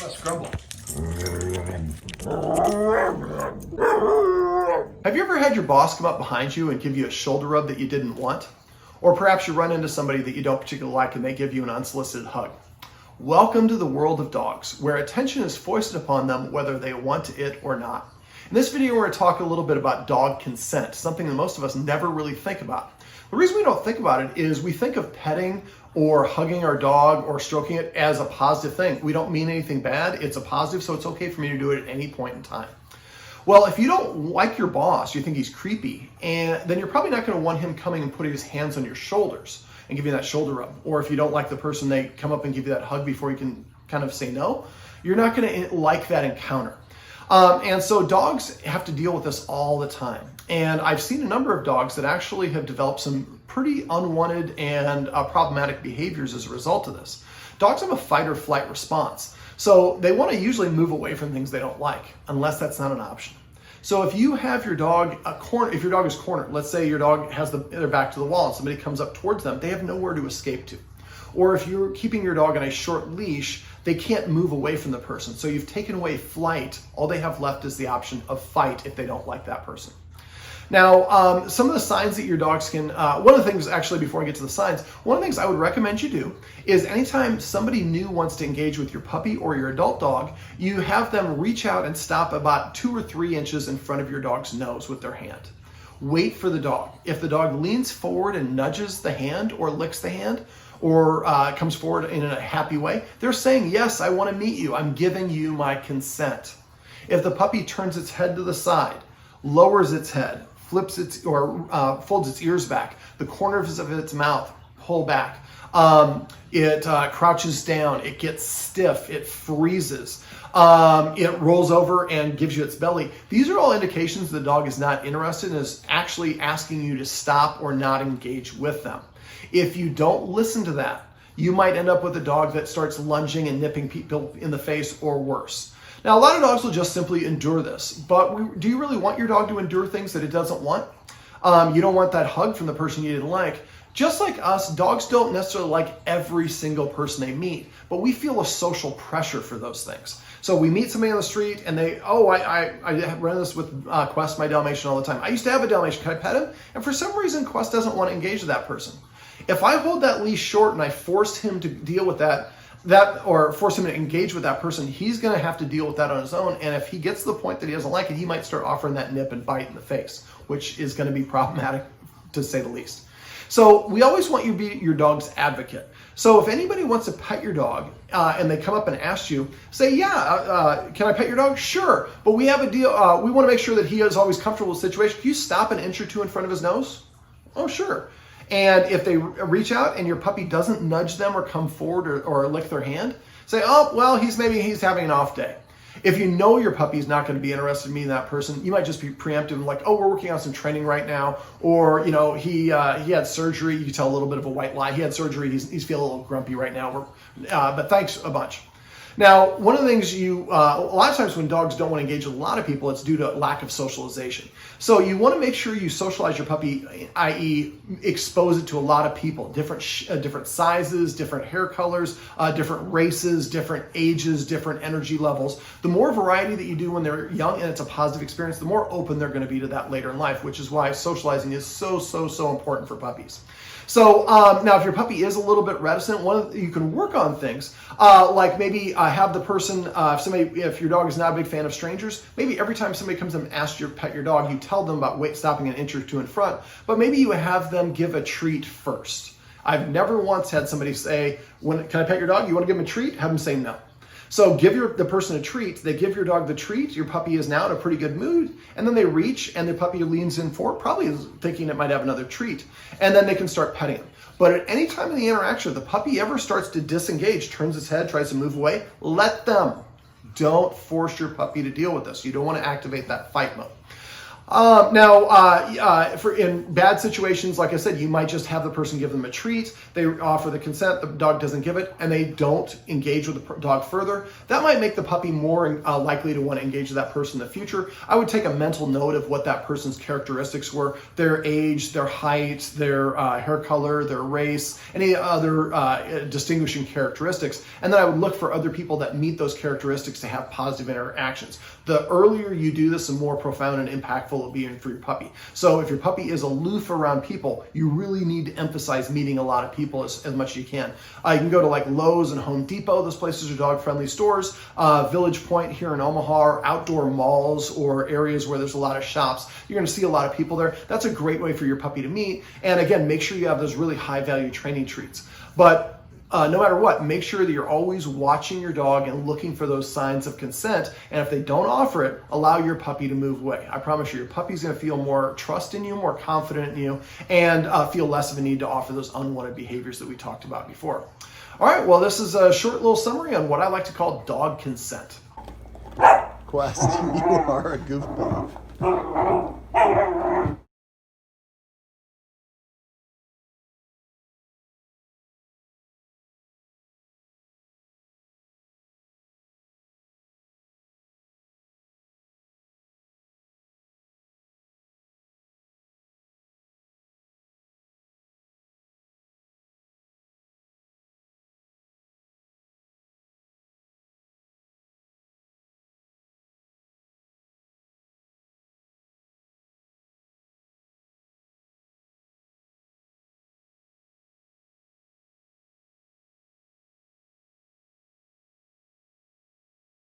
Let's grumble. Have you ever had your boss come up behind you and give you a shoulder rub that you didn't want? Or perhaps you run into somebody that you don't particularly like and they give you an unsolicited hug. Welcome to the world of dogs, where attention is foisted upon them whether they want it or not. In this video, we're going to talk a little bit about dog consent, something that most of us never really think about. The reason we don't think about it is we think of petting or hugging our dog or stroking it as a positive thing. We don't mean anything bad. It's a positive, so it's okay for me to do it at any point in time. Well, if you don't like your boss, you think he's creepy, and then you're probably not going to want him coming and putting his hands on your shoulders and give you that shoulder rub. Or if you don't like the person, they come up and give you that hug before you can kind of say no, you're not going to like that encounter. And so dogs have to deal with this all the time. And I've seen a number of dogs that actually have developed some pretty unwanted and problematic behaviors as a result of this. Dogs have a fight or flight response. So they want to usually move away from things they don't like, unless that's not an option. So if you have your dog if your dog is cornered, let's say your dog has their back to the wall and somebody comes up towards them, they have nowhere to escape to. Or if you're keeping your dog on a short leash, they can't move away from the person. So you've taken away flight. All they have left is the option of fight if they don't like that person. Now, some of the signs that your dogs can, one of the things actually before I get to the signs, one of the things I would recommend you do is anytime somebody new wants to engage with your puppy or your adult dog, you have them reach out and stop about 2 or 3 inches in front of your dog's nose with their hand. Wait for the dog. If the dog leans forward and nudges the hand or licks the hand, or comes forward in a happy way, they're saying, yes, I want to meet you. I'm giving you my consent. If the puppy turns its head to the side, lowers its head, flips its or folds its ears back, the corners of its mouth pull back, it crouches down, it gets stiff, it freezes, it rolls over and gives you its belly. These are all indications the dog is not interested and is actually asking you to stop or not engage with them. If you don't listen to that, you might end up with a dog that starts lunging and nipping people in the face or worse. Now, a lot of dogs will just simply endure this, but do you really want your dog to endure things that it doesn't want? You don't want that hug from the person you didn't like. Just like us, dogs don't necessarily like every single person they meet, but we feel a social pressure for those things. So we meet somebody on the street and I run this with Quest, my Dalmatian, all the time. I used to have a Dalmatian. Can I pet him? And for some reason, Quest doesn't want to engage with that person. If I hold that leash short and I force him to deal with that or force him to engage with that person, he's going to have to deal with that on his own. And if he gets to the point that he doesn't like it, he might start offering that nip and bite in the face, which is going to be problematic to say the least. So we always want you to be your dog's advocate. So if anybody wants to pet your dog and they come up and ask you, say, yeah, can I pet your dog? Sure, but we have a deal. We want to make sure that he is always comfortable with the situation. Can you stop an inch or 2 in front of his nose? Oh, sure. And if they reach out and your puppy doesn't nudge them or come forward or lick their hand, say, oh, well, he's having an off day. If you know your puppy's not going to be interested in meeting that person, you might just be preemptive, like, oh, we're working on some training right now, or he had surgery. You can tell a little bit of a white lie. He had surgery. He's feeling a little grumpy right now. But thanks a bunch. Now, one of the things a lot of times when dogs don't want to engage with a lot of people, it's due to lack of socialization. So you want to make sure you socialize your puppy, i.e. expose it to a lot of people, different sizes, different hair colors, different races, different ages, different energy levels. The more variety that you do when they're young and it's a positive experience, the more open they're going to be to that later in life, which is why socializing is so important for puppies. So now if your puppy is a little bit reticent, you can work on things like maybe have the person, if your dog is not a big fan of strangers, maybe every time somebody comes and asks you to pet your dog, you tell them about stopping an inch or 2 in front, but maybe you have them give a treat first. I've never once had somebody say, can I pet your dog? You want to give them a treat? Have them say no. So give the person a treat, they give your dog the treat, your puppy is now in a pretty good mood, and then they reach and the puppy leans in forward, probably thinking it might have another treat, and then they can start petting him. But at any time in the interaction, if the puppy ever starts to disengage, turns its head, tries to move away, let them. Don't force your puppy to deal with this. You don't want to activate that fight mode. In bad situations, like I said, you might just have the person give them a treat. They offer the consent, the dog doesn't give it, and they don't engage with the dog further. That might make the puppy more likely to want to engage with that person in the future. I would take a mental note of what that person's characteristics were, their age, their height, their hair color, their race, any other distinguishing characteristics, and then I would look for other people that meet those characteristics to have positive interactions. The earlier you do this, the more profound and impactful it'll be for your puppy. So if your puppy is aloof around people, you really need to emphasize meeting a lot of people as much as you can. You can go to like Lowe's and Home Depot. Those places are dog-friendly stores. Village Point here in Omaha, or outdoor malls or areas where there's a lot of shops. You're going to see a lot of people there. That's a great way for your puppy to meet. And again, make sure you have those really high-value training treats. But no matter what, make sure that you're always watching your dog and looking for those signs of consent. And if they don't offer it, allow your puppy to move away. I promise you, your puppy's going to feel more trust in you, more confident in you, and feel less of a need to offer those unwanted behaviors that we talked about before. All right, well, this is a short little summary on what I like to call dog consent. Quest, you are a goofball.